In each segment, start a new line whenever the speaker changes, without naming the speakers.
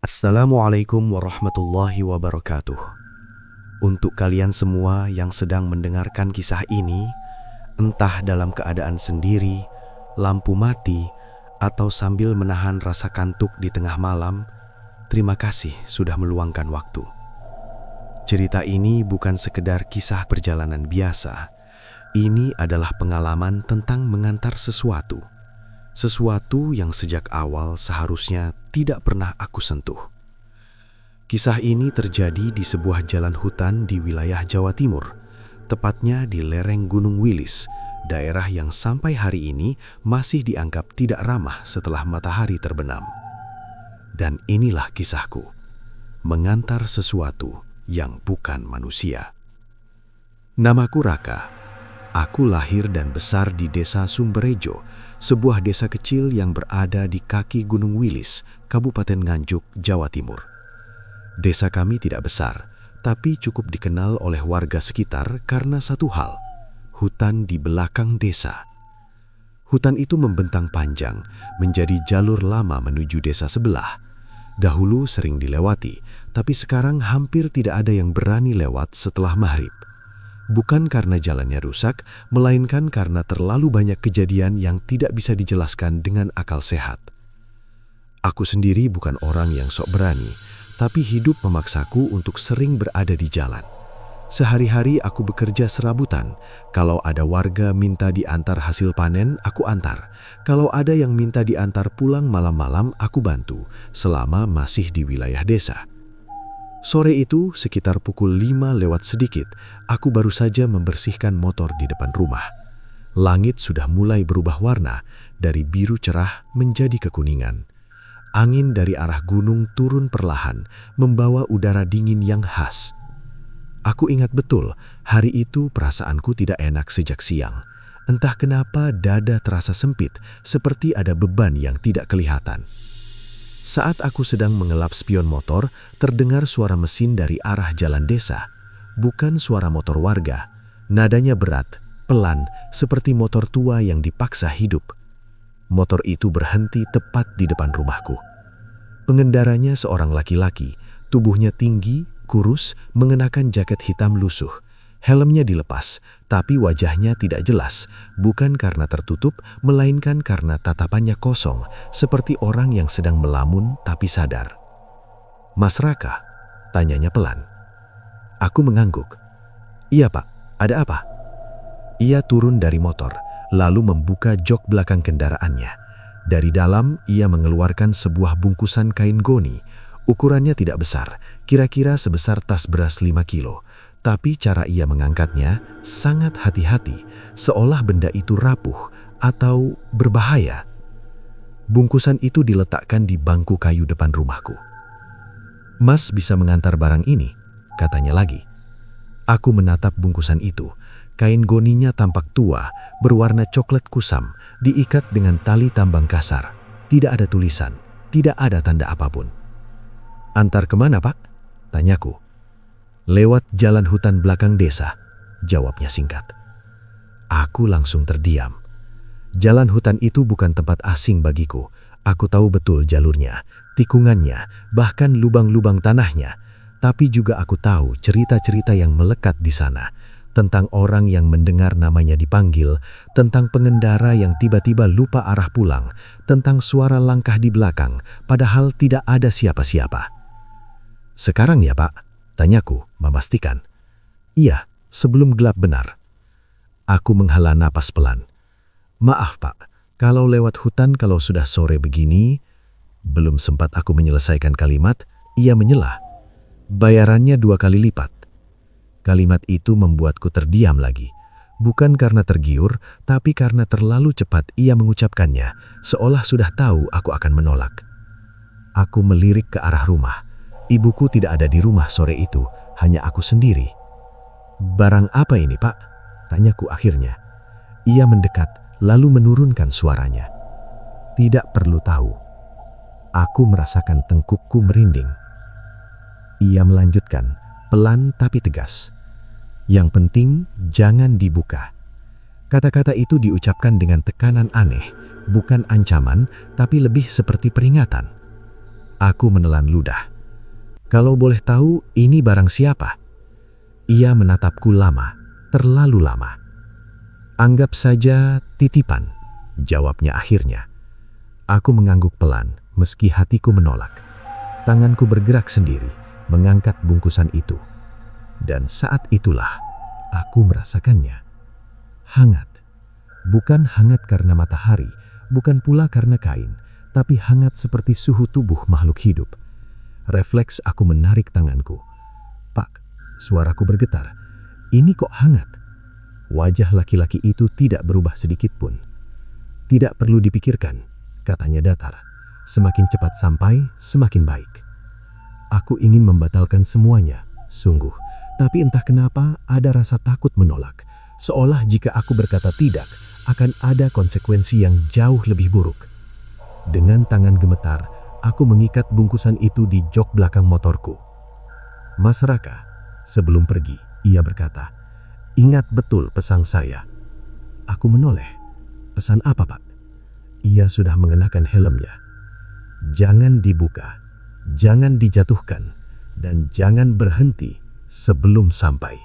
Assalamualaikum warahmatullahi wabarakatuh. Untuk kalian semua yang sedang mendengarkan kisah ini, entah dalam keadaan sendiri, lampu mati, atau sambil menahan rasa kantuk di tengah malam, terima kasih sudah meluangkan waktu. Cerita ini bukan sekedar kisah perjalanan biasa. Ini adalah pengalaman tentang mengantar sesuatu yang sejak awal seharusnya tidak pernah aku sentuh. Kisah ini terjadi di sebuah jalan hutan di wilayah Jawa Timur, tepatnya di lereng Gunung Wilis, daerah yang sampai hari ini masih dianggap tidak ramah setelah matahari terbenam. Dan inilah kisahku, mengantar sesuatu yang bukan manusia. Namaku Raka. Aku lahir dan besar di desa Sumberejo, sebuah desa kecil yang berada di kaki Gunung Wilis, Kabupaten Nganjuk, Jawa Timur. Desa kami tidak besar, tapi cukup dikenal oleh warga sekitar karena satu hal, hutan di belakang desa. Hutan itu membentang panjang, menjadi jalur lama menuju desa sebelah. Dahulu sering dilewati, tapi sekarang hampir tidak ada yang berani lewat setelah maghrib. Bukan karena jalannya rusak, melainkan karena terlalu banyak kejadian yang tidak bisa dijelaskan dengan akal sehat. Aku sendiri bukan orang yang sok berani, tapi hidup memaksaku untuk sering berada di jalan. Sehari-hari aku bekerja serabutan. Kalau ada warga minta diantar hasil panen, aku antar. Kalau ada yang minta diantar pulang malam-malam, aku bantu, selama masih di wilayah desa. Sore itu, sekitar pukul 5 lewat sedikit, aku baru saja membersihkan motor di depan rumah. Langit sudah mulai berubah warna, dari biru cerah menjadi kekuningan. Angin dari arah gunung turun perlahan, membawa udara dingin yang khas. Aku ingat betul, hari itu perasaanku tidak enak sejak siang. Entah kenapa dada terasa sempit, seperti ada beban yang tidak kelihatan. Saat aku sedang mengelap spion motor, terdengar suara mesin dari arah jalan desa. Bukan suara motor warga. Nadanya berat, pelan, seperti motor tua yang dipaksa hidup. Motor itu berhenti tepat di depan rumahku. Pengendaranya seorang laki-laki, tubuhnya tinggi, kurus, mengenakan jaket hitam lusuh. Helmnya dilepas, tapi wajahnya tidak jelas, bukan karena tertutup, melainkan karena tatapannya kosong, seperti orang yang sedang melamun tapi sadar. "Mas Raka?" tanyanya pelan. Aku mengangguk. "Iya Pak, ada apa?" Ia turun dari motor, lalu membuka jok belakang kendaraannya. Dari dalam, ia mengeluarkan sebuah bungkusan kain goni. Ukurannya tidak besar, kira-kira sebesar tas beras 5 kilo. Tapi cara ia mengangkatnya sangat hati-hati, seolah benda itu rapuh atau berbahaya. Bungkusan itu diletakkan di bangku kayu depan rumahku. "Mas bisa mengantar barang ini?" katanya lagi. Aku menatap bungkusan itu. Kain goninya tampak tua, berwarna coklat kusam, diikat dengan tali tambang kasar. Tidak ada tulisan, tidak ada tanda apapun. "Antar kemana, Pak?" tanyaku. "Lewat jalan hutan belakang desa," jawabnya singkat. Aku langsung terdiam. Jalan hutan itu bukan tempat asing bagiku. Aku tahu betul jalurnya, tikungannya, bahkan lubang-lubang tanahnya. Tapi juga aku tahu cerita-cerita yang melekat di sana, tentang orang yang mendengar namanya dipanggil, tentang pengendara yang tiba-tiba lupa arah pulang, tentang suara langkah di belakang, padahal tidak ada siapa-siapa. "Sekarang ya, Pak?" tanyaku, memastikan. "Iya, sebelum gelap benar." Aku menghela napas pelan. "Maaf Pak, kalau lewat hutan kalau sudah sore begini..." Belum sempat aku menyelesaikan kalimat, ia menyela. "Bayarannya 2 kali lipat." Kalimat itu membuatku terdiam lagi. Bukan karena tergiur, tapi karena terlalu cepat ia mengucapkannya, seolah sudah tahu aku akan menolak. Aku melirik ke arah rumah. Ibuku tidak ada di rumah sore itu, hanya aku sendiri. "Barang apa ini, Pak?" tanyaku akhirnya. Ia mendekat, lalu menurunkan suaranya. "Tidak perlu tahu." Aku merasakan tengkukku merinding. Ia melanjutkan, pelan tapi tegas. "Yang penting, jangan dibuka." Kata-kata itu diucapkan dengan tekanan aneh, bukan ancaman, tapi lebih seperti peringatan.
Aku menelan ludah. Kalau boleh tahu, ini barang siapa? Ia menatapku lama, terlalu lama. Anggap saja titipan, jawabnya akhirnya. Aku mengangguk pelan, meski hatiku menolak. Tanganku bergerak sendiri, mengangkat bungkusan itu. Dan saat itulah, aku merasakannya. Hangat. Bukan hangat karena matahari, bukan pula karena kain, tapi hangat seperti suhu tubuh makhluk hidup. Refleks aku menarik tanganku. Pak, suaraku bergetar. Ini kok hangat? Wajah laki-laki itu tidak berubah sedikit pun. Tidak perlu dipikirkan, katanya datar. Semakin cepat sampai, semakin baik. Aku ingin membatalkan semuanya, sungguh. Tapi entah kenapa ada rasa takut menolak. Seolah jika aku berkata tidak, akan ada konsekuensi yang jauh lebih buruk. Dengan tangan gemetar, aku mengikat bungkusan itu di jok belakang motorku. Mas Raka, sebelum pergi, ia berkata, ingat betul pesan saya. Aku menoleh. Pesan apa, Pak? Ia sudah mengenakan helmnya. Jangan dibuka, jangan dijatuhkan, dan jangan berhenti sebelum sampai.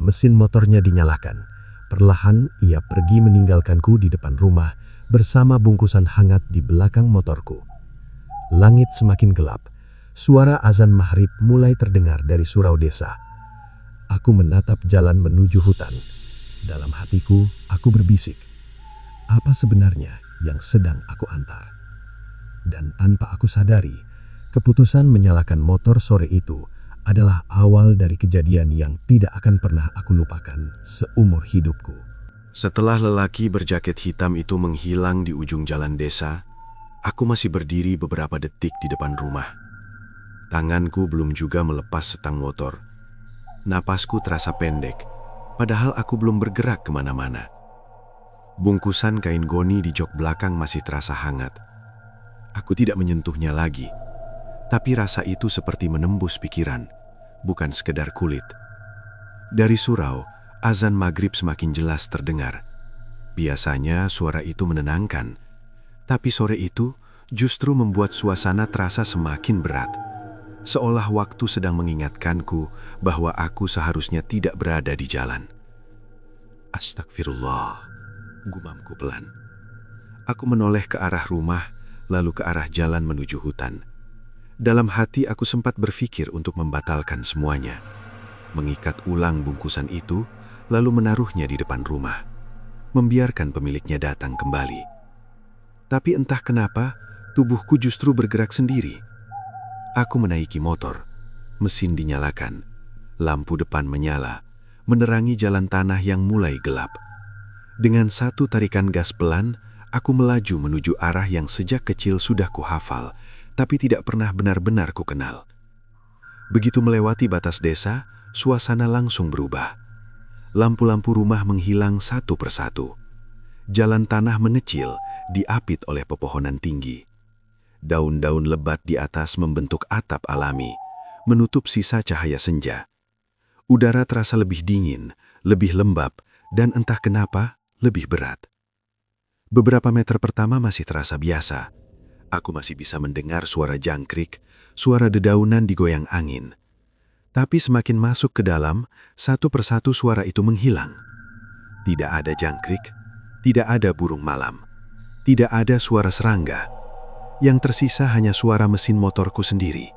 Mesin motornya dinyalakan. Perlahan ia pergi meninggalkanku di depan rumah bersama bungkusan hangat di belakang motorku. Langit semakin gelap. Suara azan maghrib mulai terdengar dari surau desa. Aku menatap jalan menuju hutan. Dalam hatiku, aku berbisik. Apa sebenarnya yang sedang aku antar? Dan tanpa aku sadari, keputusan menyalakan motor sore itu adalah awal dari kejadian yang tidak akan pernah aku lupakan seumur hidupku.
Setelah lelaki berjaket hitam itu menghilang di ujung jalan desa, aku masih berdiri beberapa detik di depan rumah. Tanganku belum juga melepas setang motor. Napasku terasa pendek, padahal aku belum bergerak kemana-mana. Bungkusan kain goni di jok belakang masih terasa hangat. Aku tidak menyentuhnya lagi. Tapi rasa itu seperti menembus pikiran, bukan sekedar kulit. Dari surau, azan maghrib semakin jelas terdengar. Biasanya suara itu menenangkan, tapi sore itu justru membuat suasana terasa semakin berat. Seolah waktu sedang mengingatkanku bahwa aku seharusnya tidak berada di jalan. Astagfirullah, gumamku pelan. Aku menoleh ke arah rumah, lalu ke arah jalan menuju hutan. Dalam hati aku sempat berpikir untuk membatalkan semuanya. Mengikat ulang bungkusan itu, lalu menaruhnya di depan rumah. Membiarkan pemiliknya datang kembali. Tapi entah kenapa, tubuhku justru bergerak sendiri. Aku menaiki motor. Mesin dinyalakan. Lampu depan menyala, menerangi jalan tanah yang mulai gelap. Dengan satu tarikan gas pelan, aku melaju menuju arah yang sejak kecil sudah kuhafal, tapi tidak pernah benar-benar ku kenal. Begitu melewati batas desa, suasana langsung berubah. Lampu-lampu rumah menghilang satu persatu. Jalan tanah mengecil, diapit oleh pepohonan tinggi. Daun-daun lebat di atas membentuk atap alami, menutup sisa cahaya senja. Udara terasa lebih dingin, lebih lembab, dan entah kenapa, lebih berat. Beberapa meter pertama masih terasa biasa. Aku masih bisa mendengar suara jangkrik, suara dedaunan digoyang angin. Tapi semakin masuk ke dalam, satu persatu suara itu menghilang. Tidak ada jangkrik, tidak ada burung malam, tidak ada suara serangga. Yang tersisa hanya suara mesin motorku sendiri.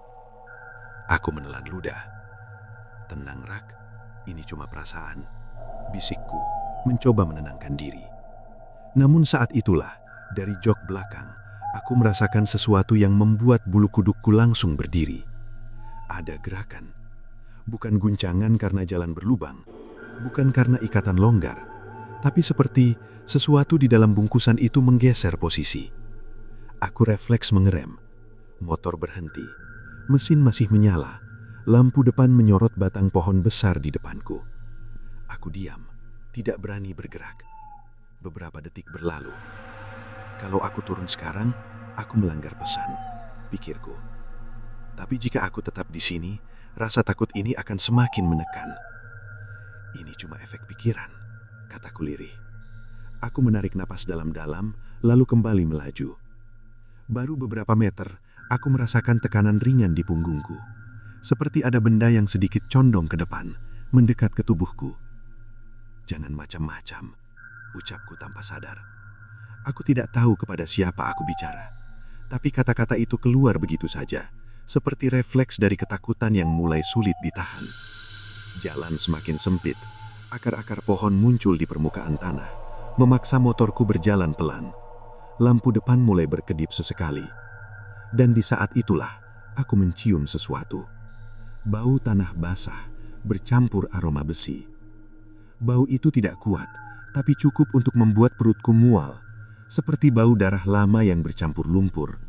Aku menelan ludah. Tenang, Rak, ini cuma perasaan. Bisikku mencoba menenangkan diri. Namun saat itulah, dari jok belakang, aku merasakan sesuatu yang membuat bulu kudukku langsung berdiri. Ada gerakan. Bukan guncangan karena jalan berlubang, bukan karena ikatan longgar, tapi seperti sesuatu di dalam bungkusan itu menggeser posisi. Aku refleks mengerem. Motor berhenti. Mesin masih menyala. Lampu depan menyorot batang pohon besar di depanku. Aku diam, tidak berani bergerak. Beberapa detik berlalu. Kalau aku turun sekarang, aku melanggar pesan, pikirku. Tapi jika aku tetap di sini, rasa takut ini akan semakin menekan. Ini cuma efek pikiran, kataku lirih. Aku menarik napas dalam-dalam, lalu kembali melaju. Baru beberapa meter,
Aku merasakan tekanan ringan di punggungku, seperti ada benda yang sedikit condong ke depan, mendekat ke tubuhku. "Jangan macam-macam," ucapku tanpa sadar. Aku tidak tahu kepada siapa aku bicara, tapi kata-kata itu keluar begitu saja, seperti refleks dari ketakutan yang mulai sulit ditahan. Jalan semakin sempit, akar-akar pohon muncul di permukaan tanah, memaksa motorku berjalan pelan. Lampu depan mulai berkedip sesekali. Dan di saat itulah, aku mencium sesuatu. Bau tanah basah, bercampur aroma besi. Bau itu tidak kuat, tapi cukup untuk membuat perutku mual, seperti bau darah lama yang bercampur lumpur.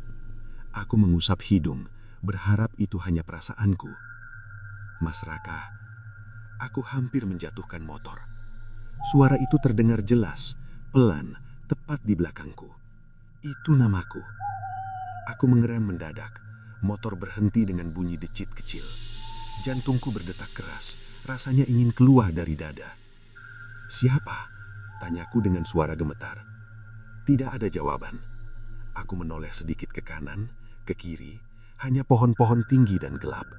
Aku mengusap hidung, berharap itu hanya perasaanku. "Mas Raka," aku hampir menjatuhkan motor. Suara itu terdengar jelas, pelan, tepat di belakangku. Itu namaku. Aku mengerem mendadak. Motor berhenti dengan bunyi decit kecil. Jantungku berdetak keras, rasanya ingin keluar dari dada. "Siapa?" tanyaku dengan suara gemetar. Tidak ada jawaban. Aku menoleh sedikit ke kanan, ke kiri, hanya pohon-pohon tinggi dan gelap.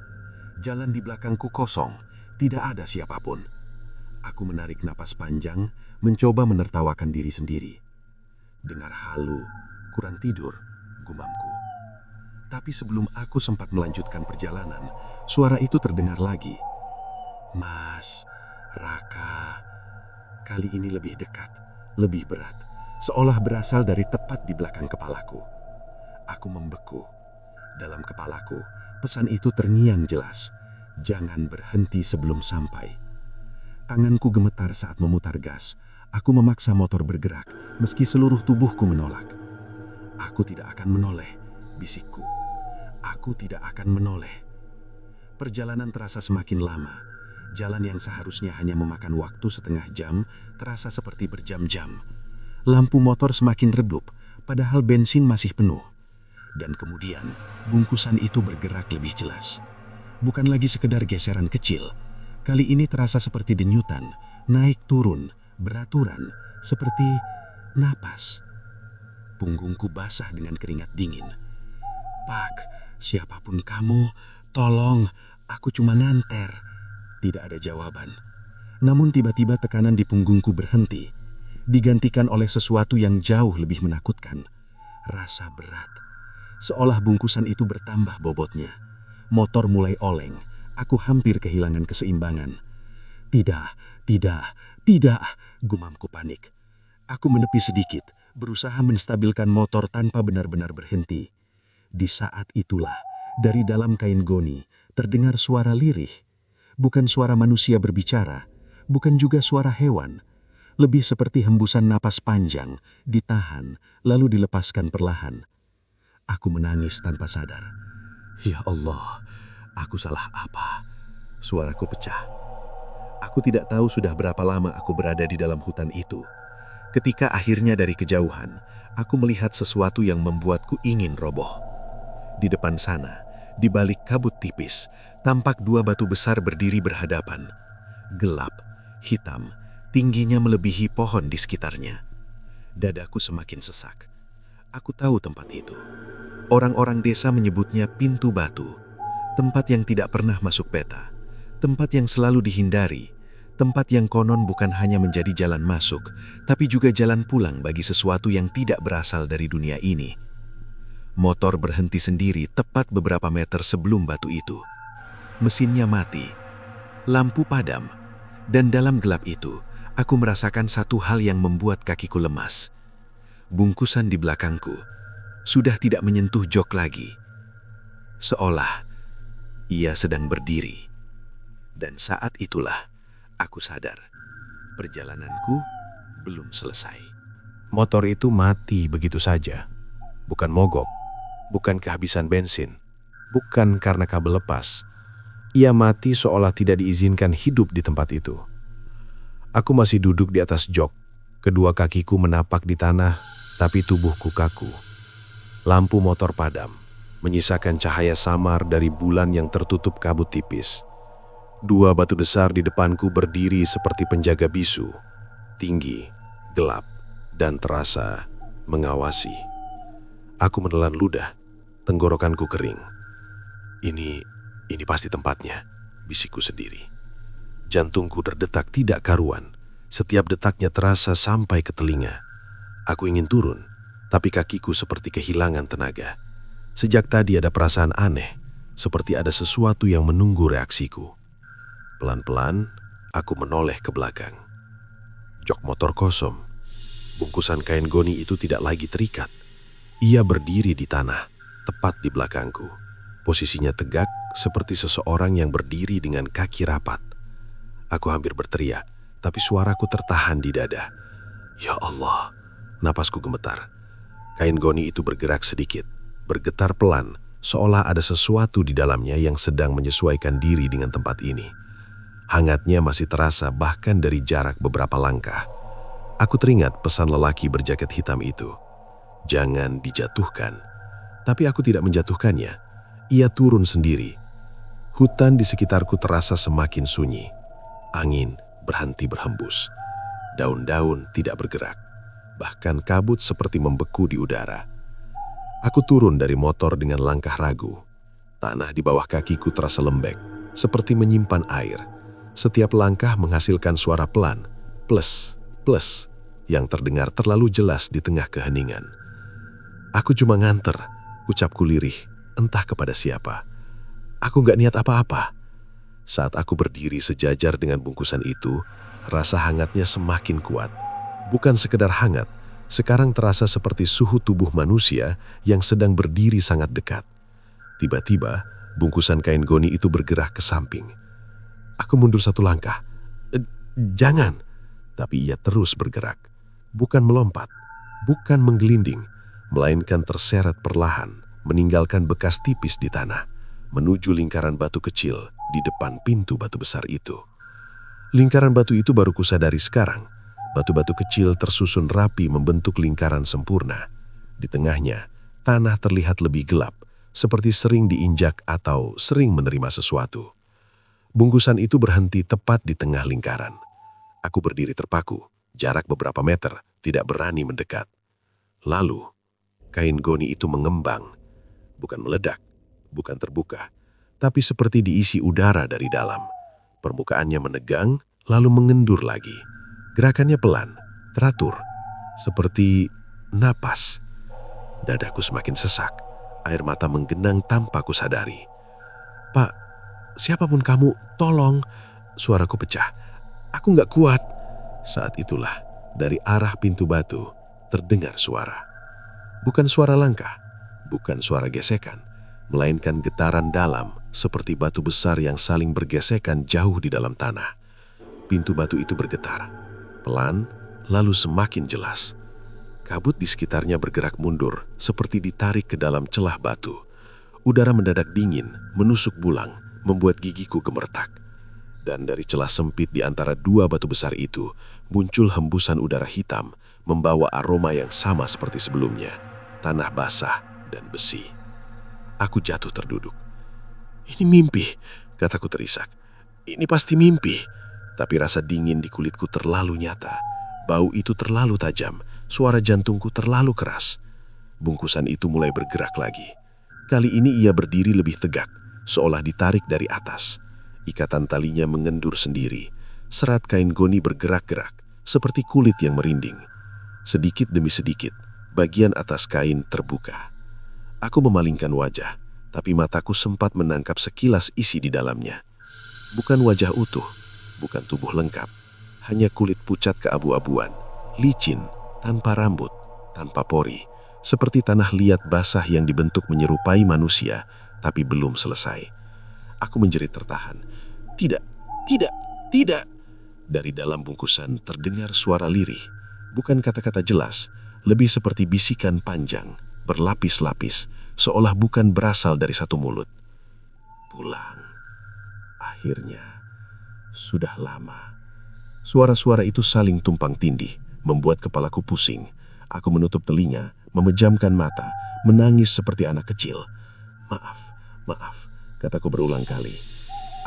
Jalan di belakangku kosong, tidak ada siapapun. Aku menarik napas panjang, mencoba menertawakan diri sendiri. Dengar halu, kurang tidur, gumamku. Tapi sebelum aku sempat melanjutkan perjalanan, suara itu terdengar lagi. "Mas Raka." Kali ini lebih dekat, lebih berat, seolah berasal dari tepat di belakang kepalaku. Aku membeku. Dalam kepalaku, pesan itu terngiang jelas. Jangan berhenti sebelum sampai. Tanganku gemetar saat memutar gas. Aku memaksa motor bergerak, meski seluruh tubuhku menolak. "Aku tidak akan menoleh," bisikku. "Aku tidak akan menoleh." Perjalanan terasa semakin lama. Jalan yang seharusnya hanya memakan waktu setengah jam, terasa seperti berjam-jam. Lampu motor semakin redup, padahal bensin masih penuh. Dan kemudian, bungkusan itu bergerak lebih jelas. Bukan lagi sekedar geseran kecil. Kali ini terasa seperti denyutan, naik turun, beraturan, seperti napas. Punggungku basah dengan keringat dingin. "Pak, siapapun kamu, tolong, aku cuma nganter." Tidak ada jawaban. Namun tiba-tiba tekanan di punggungku berhenti, digantikan oleh sesuatu yang jauh lebih menakutkan. Rasa berat. Seolah bungkusan itu bertambah bobotnya. Motor mulai oleng. Aku hampir kehilangan keseimbangan. "Tidak, tidak, tidak," gumamku panik. Aku menepi sedikit, berusaha menstabilkan motor tanpa benar-benar berhenti. Di saat itulah, dari dalam kain goni, terdengar suara lirih. Bukan suara manusia berbicara, bukan juga suara hewan. Lebih seperti hembusan napas panjang, ditahan, lalu dilepaskan perlahan. Aku menangis tanpa sadar. "Ya Allah, aku salah apa?" Suaraku pecah. Aku tidak tahu sudah berapa lama aku berada di dalam hutan itu. Ketika akhirnya dari kejauhan, aku melihat sesuatu yang membuatku ingin roboh. Di depan sana, di balik kabut tipis, tampak dua batu besar berdiri berhadapan. Gelap, hitam, tingginya melebihi pohon di sekitarnya. Dadaku semakin sesak. Aku tahu tempat itu. Orang-orang desa menyebutnya Pintu Batu, tempat yang tidak pernah masuk peta, tempat yang selalu dihindari, tempat yang konon bukan hanya menjadi jalan masuk, tapi juga jalan pulang bagi sesuatu yang tidak berasal dari dunia ini. Motor berhenti sendiri tepat beberapa meter sebelum batu itu. Mesinnya mati, lampu padam, dan dalam gelap itu, aku merasakan satu hal yang membuat kakiku lemas. Bungkusan di belakangku sudah tidak menyentuh jok lagi. Seolah ia sedang berdiri. Dan saat itulah aku sadar, perjalananku belum selesai.
Motor itu mati begitu saja. Bukan mogok, bukan kehabisan bensin, bukan karena kabel lepas. Ia mati seolah tidak diizinkan hidup di tempat itu. Aku masih duduk di atas jok, kedua kakiku menapak di tanah, tapi tubuhku kaku. Lampu motor padam, menyisakan cahaya samar dari bulan yang tertutup kabut tipis. Dua batu besar di depanku berdiri seperti penjaga bisu, tinggi, gelap, dan terasa mengawasi. Aku menelan ludah.
Tenggorokanku kering. Ini pasti tempatnya, bisikku sendiri. Jantungku terdetak tidak karuan. Setiap detaknya terasa sampai ke telinga. Aku ingin turun, tapi kakiku seperti kehilangan tenaga. Sejak tadi ada perasaan aneh, seperti ada sesuatu yang menunggu reaksiku. Pelan-pelan, aku menoleh ke belakang. Jok motor kosong. Bungkusan kain goni itu tidak lagi terikat. Ia berdiri di tanah, tepat di belakangku. Posisinya tegak, seperti seseorang yang berdiri dengan kaki rapat. Aku hampir berteriak, tapi suaraku tertahan di dada. Ya Allah, napasku gemetar. Kain goni itu bergerak sedikit, bergetar pelan, seolah ada sesuatu di dalamnya yang sedang menyesuaikan diri dengan tempat ini. Hangatnya masih terasa bahkan dari jarak beberapa langkah. Aku teringat pesan lelaki berjaket hitam itu. Jangan dijatuhkan. Tapi aku tidak menjatuhkannya. Ia turun sendiri. Hutan di sekitarku terasa semakin sunyi. Angin berhenti berhembus. Daun-daun tidak bergerak. Bahkan kabut seperti membeku di udara. Aku turun dari motor dengan langkah ragu. Tanah di bawah kakiku terasa lembek, seperti menyimpan air. Setiap langkah menghasilkan suara pelan, plus, plus, yang terdengar terlalu jelas di tengah keheningan. Aku cuma nganter, ucapku lirih, entah kepada siapa. Aku gak niat apa-apa. Saat aku berdiri sejajar dengan bungkusan itu, rasa hangatnya semakin kuat. Bukan sekedar hangat, sekarang terasa seperti suhu tubuh manusia yang sedang berdiri sangat dekat. Tiba-tiba, bungkusan kain goni itu bergerak ke samping. Aku mundur satu langkah. Jangan! Tapi ia terus bergerak. Bukan melompat, bukan menggelinding, melainkan terseret perlahan, meninggalkan bekas tipis di tanah, menuju lingkaran batu kecil di depan pintu batu besar itu. Lingkaran batu itu baru kusadari sekarang. Batu-batu kecil tersusun rapi membentuk lingkaran sempurna. Di tengahnya, tanah terlihat lebih gelap, seperti sering diinjak atau sering menerima sesuatu. Bungkusan itu berhenti tepat di tengah lingkaran. Aku berdiri terpaku, jarak beberapa meter, tidak berani mendekat. Lalu, kain goni itu mengembang, bukan meledak, bukan terbuka, tapi seperti diisi udara dari dalam. Permukaannya menegang, lalu mengendur lagi. Gerakannya pelan, teratur, seperti napas. Dadaku semakin sesak, air mata menggenang tanpa kusadari. Pak, siapapun kamu, tolong. Suaraku pecah. Aku gak kuat. Saat itulah, dari arah pintu batu, terdengar suara. Bukan suara langkah, bukan suara gesekan, melainkan getaran dalam, seperti batu besar yang saling bergesekan jauh di dalam tanah. Pintu batu itu bergetar, pelan, lalu semakin jelas. Kabut di sekitarnya bergerak mundur, seperti ditarik ke dalam celah batu. Udara mendadak dingin, menusuk bulang, membuat gigiku gemeretak. Dan dari celah sempit di antara dua batu besar itu, muncul hembusan udara hitam, membawa aroma yang sama seperti sebelumnya, tanah basah dan besi. Aku jatuh terduduk. Ini mimpi, kataku terisak. Ini pasti mimpi. Tapi rasa dingin di kulitku terlalu nyata. Bau itu terlalu tajam, suara jantungku terlalu keras. Bungkusan itu mulai bergerak lagi. Kali ini ia berdiri lebih tegak, seolah ditarik dari atas. Ikatan talinya mengendur sendiri. Serat kain goni bergerak-gerak, seperti kulit yang merinding. Sedikit demi sedikit, bagian atas kain terbuka. Aku memalingkan wajah, tapi mataku sempat menangkap sekilas isi di dalamnya. Bukan wajah utuh, bukan tubuh lengkap, hanya kulit pucat keabu-abuan, licin, tanpa rambut, tanpa pori, seperti tanah liat basah yang dibentuk menyerupai manusia, tapi belum selesai. Aku menjerit tertahan. Tidak, tidak, tidak. Dari dalam bungkusan terdengar suara lirih, bukan kata-kata jelas, lebih seperti bisikan panjang, berlapis-lapis, seolah bukan berasal dari satu mulut. Pulang. Akhirnya, sudah lama. Suara-suara itu saling tumpang tindih, membuat kepalaku pusing. Aku menutup telinga, memejamkan mata, menangis seperti anak kecil. Maaf, maaf, kataku berulang kali.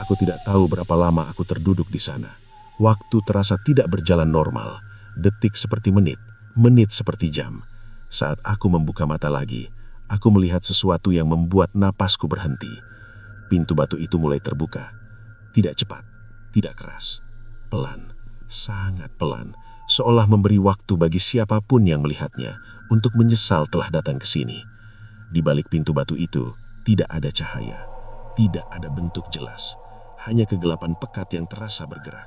Aku tidak tahu berapa lama aku terduduk di sana. Waktu terasa tidak berjalan normal. Detik seperti menit, menit seperti jam. Saat aku membuka mata lagi,
Aku melihat sesuatu yang membuat napasku berhenti. Pintu batu itu mulai terbuka. Tidak cepat, tidak keras. Pelan, sangat pelan. Seolah memberi waktu bagi siapapun yang melihatnya untuk menyesal telah datang ke sini. Di balik pintu batu itu, tidak ada cahaya. Tidak ada bentuk jelas. Hanya kegelapan pekat yang terasa bergerak.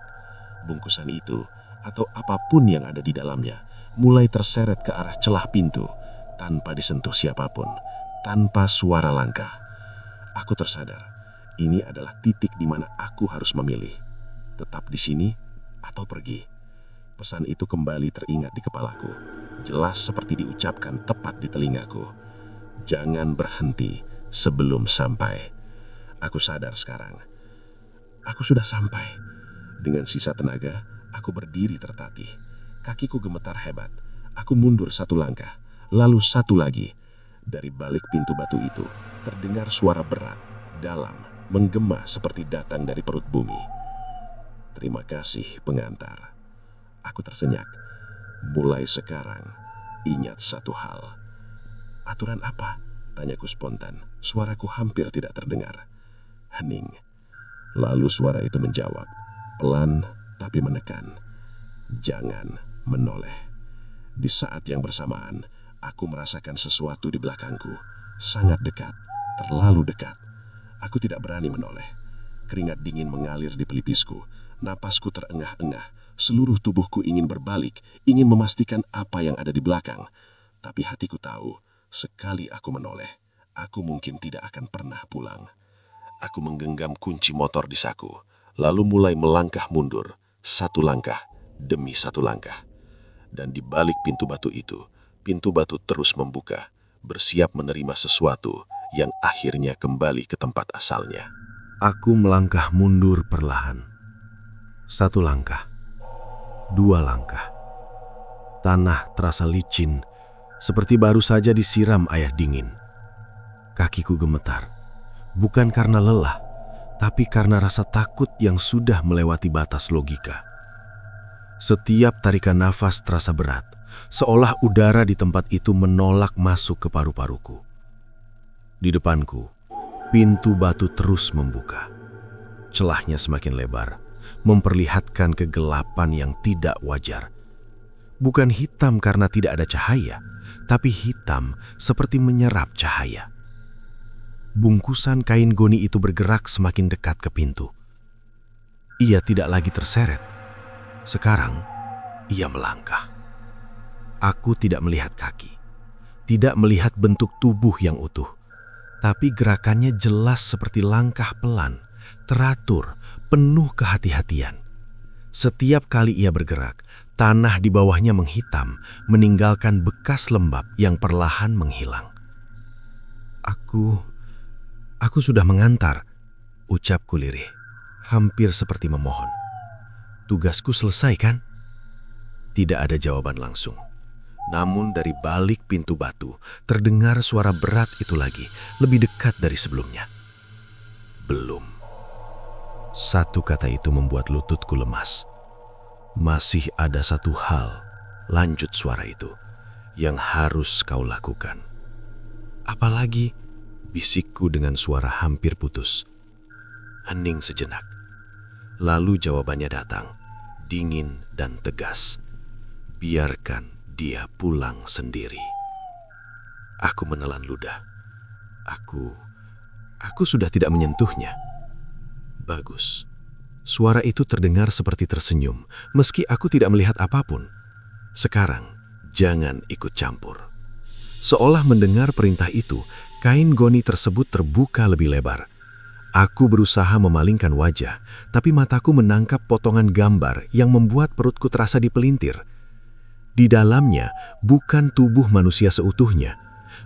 Bungkusan itu, atau apapun yang ada di dalamnya, mulai terseret ke arah celah pintu, tanpa disentuh siapapun, tanpa suara langkah. Aku tersadar, ini adalah titik di mana aku harus memilih. Tetap di sini, atau pergi. Pesan itu kembali teringat di kepalaku, jelas seperti diucapkan tepat di telingaku. Jangan berhenti sebelum sampai. Aku sadar sekarang. Aku sudah sampai. Dengan sisa tenaga, aku berdiri tertatih. Kakiku gemetar hebat. Aku mundur satu langkah, lalu satu lagi. Dari balik pintu batu itu, terdengar suara berat, dalam, menggema seperti datang dari perut bumi. Terima kasih, pengantar. Aku tersenyak. Mulai sekarang, ingat satu hal. Aturan apa? Tanyaku spontan. Suaraku hampir tidak terdengar. Hening. Lalu suara itu menjawab, pelan tapi menekan. Jangan menoleh. Di saat yang bersamaan, aku merasakan sesuatu di belakangku. Sangat dekat, terlalu dekat. Aku tidak berani menoleh. Keringat dingin mengalir di pelipisku. Napasku terengah-engah. Seluruh tubuhku ingin berbalik, ingin memastikan apa yang ada di belakang. Tapi hatiku tahu, sekali aku menoleh, aku mungkin tidak akan pernah pulang. Aku menggenggam kunci motor di saku, lalu mulai melangkah mundur, satu langkah demi satu langkah. Dan di balik pintu batu itu, pintu batu terus membuka, bersiap menerima sesuatu yang akhirnya kembali ke tempat asalnya.
Aku melangkah mundur perlahan. Satu langkah, dua langkah. Tanah terasa licin, seperti baru saja disiram air dingin. Kakiku gemetar, bukan karena lelah, tapi karena rasa takut yang sudah melewati batas logika. Setiap tarikan nafas terasa berat, seolah udara di tempat itu menolak masuk ke paru-paruku. Di depanku, pintu batu terus membuka. Celahnya semakin lebar, memperlihatkan kegelapan yang tidak wajar. Bukan hitam karena tidak ada cahaya, tapi hitam seperti menyerap cahaya. Bungkusan kain goni itu bergerak semakin dekat ke pintu. Ia tidak lagi terseret. Sekarang, ia melangkah. Aku tidak melihat kaki, tidak melihat bentuk tubuh yang utuh, tapi gerakannya jelas seperti langkah pelan, teratur, penuh kehati-hatian. Setiap kali ia bergerak, tanah di bawahnya menghitam, meninggalkan bekas lembab yang perlahan menghilang. Aku sudah mengantar, ucapku lirih, hampir seperti memohon. Tugasku selesai kan? Tidak ada jawaban langsung. Namun dari balik pintu batu, terdengar suara berat itu lagi, lebih dekat dari sebelumnya. Belum. Satu kata itu membuat lututku lemas. Masih ada satu hal, lanjut suara itu, yang harus kau lakukan. Apalagi, bisikku dengan suara hampir putus. Hening sejenak. Lalu jawabannya datang, dingin dan tegas. Biarkan dia pulang sendiri. Aku menelan ludah. Aku sudah tidak menyentuhnya. Bagus. Suara itu terdengar seperti tersenyum, meski aku tidak melihat apapun. Sekarang, jangan ikut campur. Seolah mendengar perintah itu, kain goni tersebut terbuka lebih lebar. Aku berusaha memalingkan wajah, tapi mataku menangkap potongan gambar yang membuat perutku terasa dipelintir. Di dalamnya bukan tubuh manusia seutuhnya,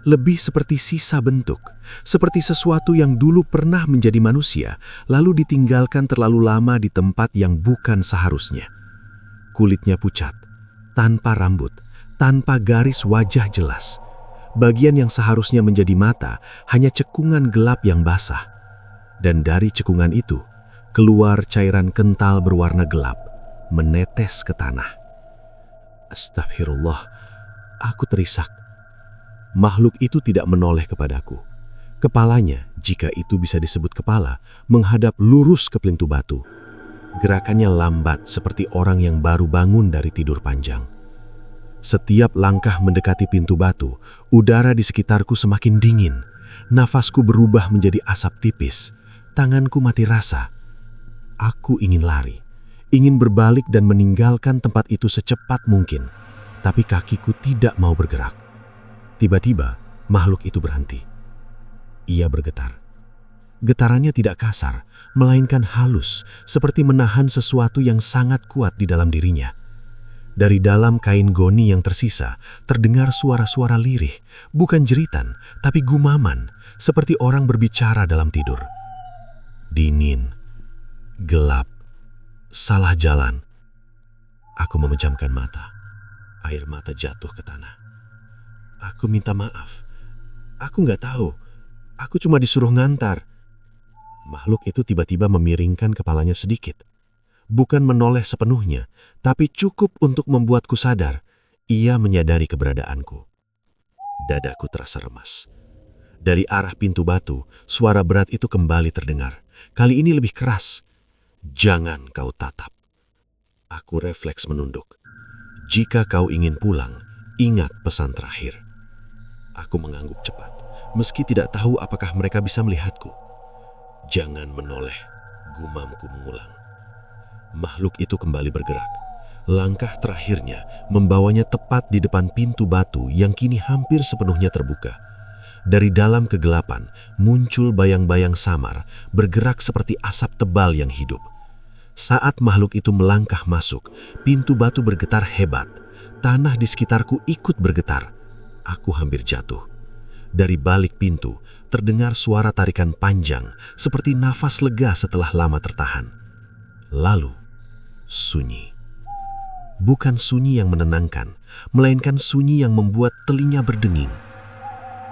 lebih seperti sisa bentuk, seperti sesuatu yang dulu pernah menjadi manusia, lalu ditinggalkan terlalu lama di tempat yang bukan seharusnya. Kulitnya pucat, tanpa rambut, tanpa garis wajah jelas. Bagian yang seharusnya menjadi mata hanya cekungan gelap yang basah. Dan dari cekungan itu, keluar cairan kental berwarna gelap, menetes ke tanah. Astagfirullah, aku terisak.
Makhluk itu tidak menoleh kepadaku. Kepalanya, jika itu bisa disebut kepala, menghadap lurus ke pintu batu. Gerakannya lambat seperti orang yang baru bangun dari tidur panjang. Setiap langkah mendekati pintu batu, udara di sekitarku semakin dingin. Nafasku berubah menjadi asap tipis. Tanganku mati rasa. Aku ingin lari, ingin berbalik dan meninggalkan tempat itu secepat mungkin. Tapi kakiku tidak mau bergerak. Tiba-tiba, makhluk itu berhenti. Ia bergetar. Getarannya tidak kasar, melainkan halus, seperti menahan sesuatu yang sangat kuat di dalam dirinya. Dari dalam kain goni yang tersisa, terdengar suara-suara lirih, bukan jeritan, tapi gumaman, seperti orang berbicara dalam tidur. Dingin, gelap, salah jalan. Aku memejamkan mata. Air mata jatuh ke tanah. Aku minta maaf. Aku nggak tahu. Aku cuma disuruh ngantar. Makhluk itu tiba-tiba memiringkan kepalanya sedikit. Bukan menoleh sepenuhnya, tapi cukup untuk membuatku sadar. Ia menyadari keberadaanku. Dadaku terasa remas. Dari arah pintu batu, suara berat itu kembali terdengar. Kali ini lebih keras. Jangan kau tatap. Aku refleks menunduk. Jika kau ingin pulang, ingat pesan terakhir. Aku mengangguk cepat, meski tidak tahu apakah mereka bisa melihatku. Jangan menoleh, gumamku mengulang. Makhluk itu kembali bergerak. Langkah terakhirnya membawanya tepat di depan pintu batu yang kini hampir sepenuhnya terbuka. Dari dalam kegelapan muncul bayang-bayang samar, bergerak seperti asap tebal yang hidup. Saat makhluk itu melangkah masuk, pintu batu bergetar hebat. Tanah di sekitarku ikut bergetar. Aku hampir jatuh. Dari balik pintu, terdengar suara tarikan panjang, seperti nafas lega setelah lama tertahan. Lalu, sunyi. Bukan sunyi yang menenangkan, melainkan sunyi yang membuat telinga berdenging.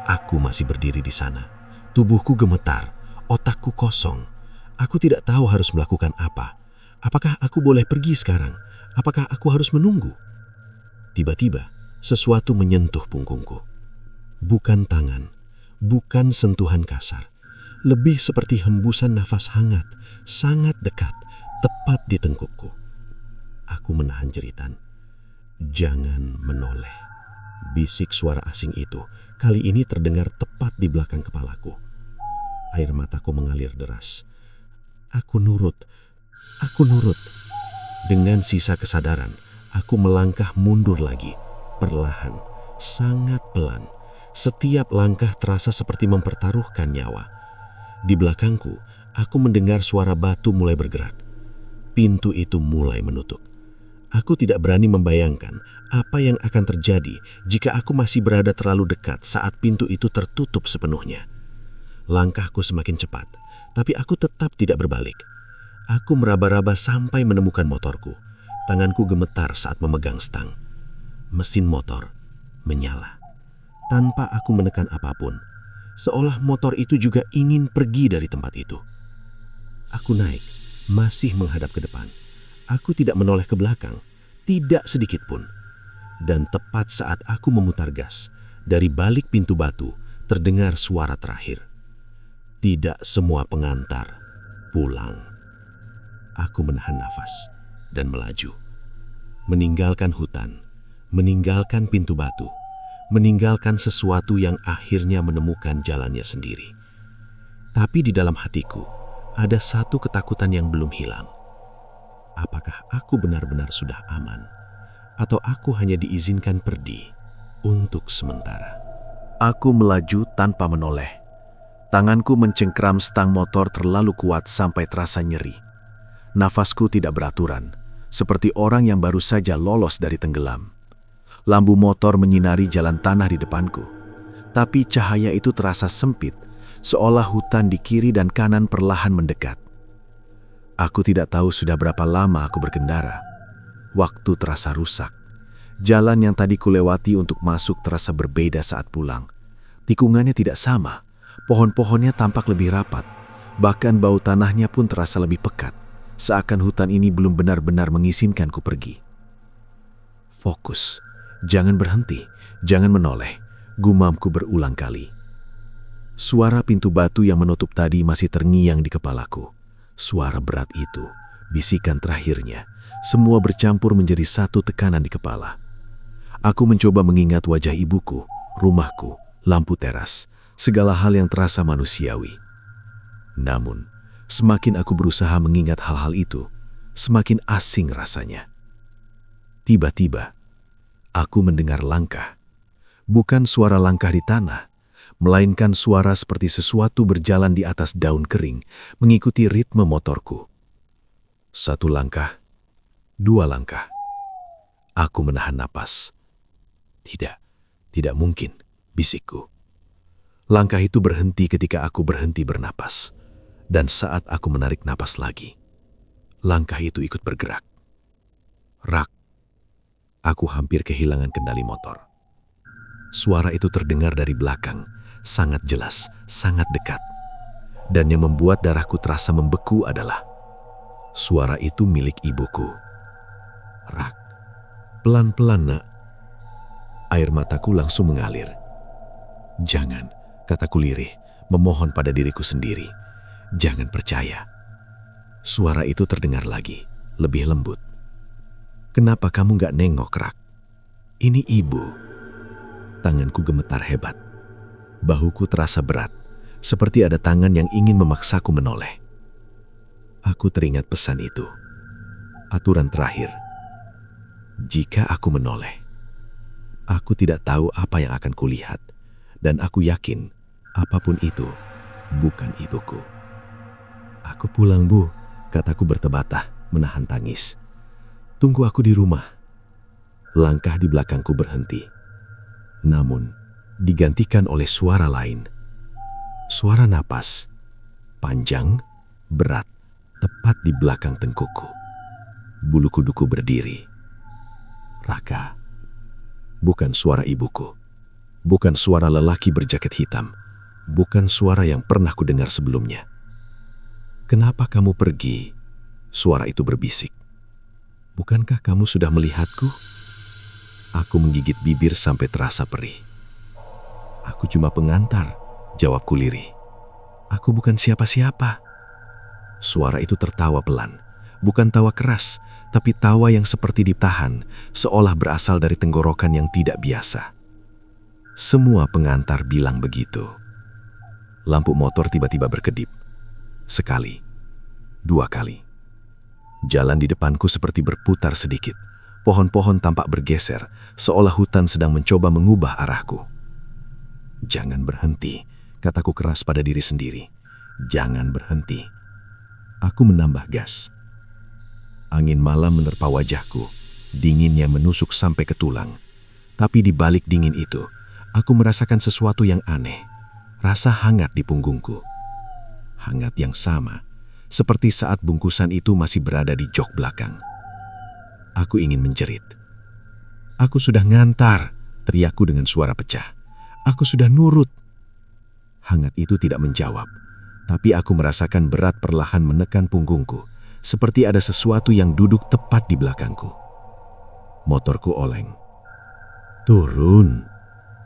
Aku masih berdiri di sana. Tubuhku gemetar, otakku kosong. Aku tidak tahu harus melakukan apa. Apakah aku boleh pergi sekarang? Apakah aku harus menunggu? Tiba-tiba, sesuatu menyentuh punggungku. Bukan tangan, bukan sentuhan kasar. Lebih seperti hembusan nafas hangat, sangat dekat, tepat di tengkukku. Aku menahan jeritan. Jangan menoleh. Bisik suara asing itu kali ini terdengar tepat di belakang kepalaku. Air mataku mengalir deras. Aku nurut. Dengan sisa kesadaran, aku melangkah mundur lagi, perlahan, sangat pelan. Setiap langkah terasa seperti mempertaruhkan nyawa. Di belakangku, aku mendengar suara batu mulai bergerak. Pintu itu mulai menutup. Aku tidak berani membayangkan apa yang akan terjadi jika aku masih berada terlalu dekat saat pintu itu tertutup sepenuhnya. Langkahku semakin cepat, tapi aku tetap tidak berbalik. Aku meraba-raba sampai menemukan motorku. Tanganku gemetar saat memegang stang. Mesin motor menyala. Tanpa aku menekan apapun, seolah motor itu juga ingin pergi dari tempat itu. Aku naik, masih menghadap ke depan. Aku tidak menoleh ke belakang, tidak sedikit pun. Dan tepat saat aku memutar gas, dari balik pintu batu terdengar suara terakhir. Tidak semua pengantar pulang. Aku menahan nafas dan melaju. Meninggalkan hutan, meninggalkan pintu batu, meninggalkan sesuatu yang akhirnya menemukan jalannya sendiri. Tapi di dalam hatiku ada satu ketakutan yang belum hilang. Apakah aku benar-benar sudah aman? Atau aku hanya diizinkan pergi untuk sementara?
Aku melaju tanpa menoleh. Tanganku mencengkram stang motor terlalu kuat sampai terasa nyeri. Nafasku tidak beraturan, seperti orang yang baru saja lolos dari tenggelam. Lampu motor menyinari jalan tanah di depanku, tapi cahaya itu terasa sempit, seolah hutan di kiri dan kanan perlahan mendekat. Aku tidak tahu sudah berapa lama aku berkendara. Waktu terasa rusak. Jalan yang tadi kulewati untuk masuk terasa berbeda saat pulang. Tikungannya tidak sama, pohon-pohonnya tampak lebih rapat, bahkan bau tanahnya pun terasa lebih pekat. Seakan hutan ini belum benar-benar mengizinkanku pergi. Fokus, jangan berhenti, jangan menoleh.
Gumamku berulang kali. Suara pintu batu yang menutup tadi masih terngiang di kepalaku. Suara berat itu, bisikan terakhirnya, semua bercampur menjadi satu tekanan di kepala. Aku mencoba mengingat wajah ibuku, rumahku, lampu teras, segala hal yang terasa manusiawi. Namun, semakin aku berusaha mengingat hal-hal itu, semakin asing rasanya. Tiba-tiba, aku mendengar langkah. Bukan suara langkah di tanah, melainkan suara seperti sesuatu berjalan di atas daun kering, mengikuti ritme motorku. 1 langkah, 2 langkah. Aku menahan napas. Tidak mungkin, bisikku. Langkah itu berhenti ketika aku berhenti bernapas. Dan saat aku menarik napas lagi, langkah itu ikut bergerak. Rak. Aku hampir kehilangan kendali motor. Suara itu terdengar dari belakang, sangat jelas, sangat dekat. Dan yang membuat darahku terasa membeku adalah suara itu milik ibuku. Rak. Pelan-pelan, nak. Air mataku langsung mengalir. Jangan, kataku lirih, memohon pada diriku sendiri. Jangan percaya. Suara itu terdengar lagi, lebih lembut. Kenapa kamu gak nengok, Rak? Ini ibu. Tanganku gemetar hebat. Bahuku terasa berat, seperti ada tangan yang ingin memaksaku menoleh. Aku teringat pesan itu. Aturan terakhir. Jika aku menoleh, aku tidak tahu apa yang akan kulihat, dan aku yakin apapun itu bukan ibuku. Aku pulang, Bu, kataku bertebatah, menahan tangis. Tunggu aku di rumah. Langkah di belakangku berhenti. Namun, digantikan oleh suara lain. Suara napas, panjang, berat, tepat di belakang tengkukku. Bulu kuduku berdiri. Raka. Bukan suara ibuku. Bukan suara lelaki berjaket hitam. Bukan suara yang pernah kudengar sebelumnya. Kenapa kamu pergi? Suara itu berbisik. Bukankah kamu sudah melihatku? Aku menggigit bibir sampai terasa perih. Aku cuma pengantar, jawabku lirih. Aku bukan siapa-siapa. Suara itu tertawa pelan. Bukan tawa keras, tapi tawa yang seperti ditahan, seolah berasal dari tenggorokan yang tidak biasa. Semua pengantar bilang begitu. Lampu motor tiba-tiba berkedip. Sekali, 2 kali. Jalan di depanku seperti berputar sedikit. Pohon-pohon tampak bergeser, seolah hutan sedang mencoba mengubah arahku. Jangan berhenti, kataku keras pada diri sendiri. Jangan berhenti. Aku menambah gas. Angin malam menerpa wajahku, dinginnya menusuk sampai ke tulang. Tapi di balik dingin itu, aku merasakan sesuatu yang aneh. Rasa hangat di punggungku. Hangat yang sama, seperti saat bungkusan itu masih berada di jok belakang. Aku ingin menjerit. Aku sudah ngantar, teriakku dengan suara pecah. Aku sudah nurut. Hangat itu tidak menjawab, tapi aku merasakan berat perlahan menekan punggungku, seperti ada sesuatu yang duduk tepat di belakangku. Motorku oleng. Turun,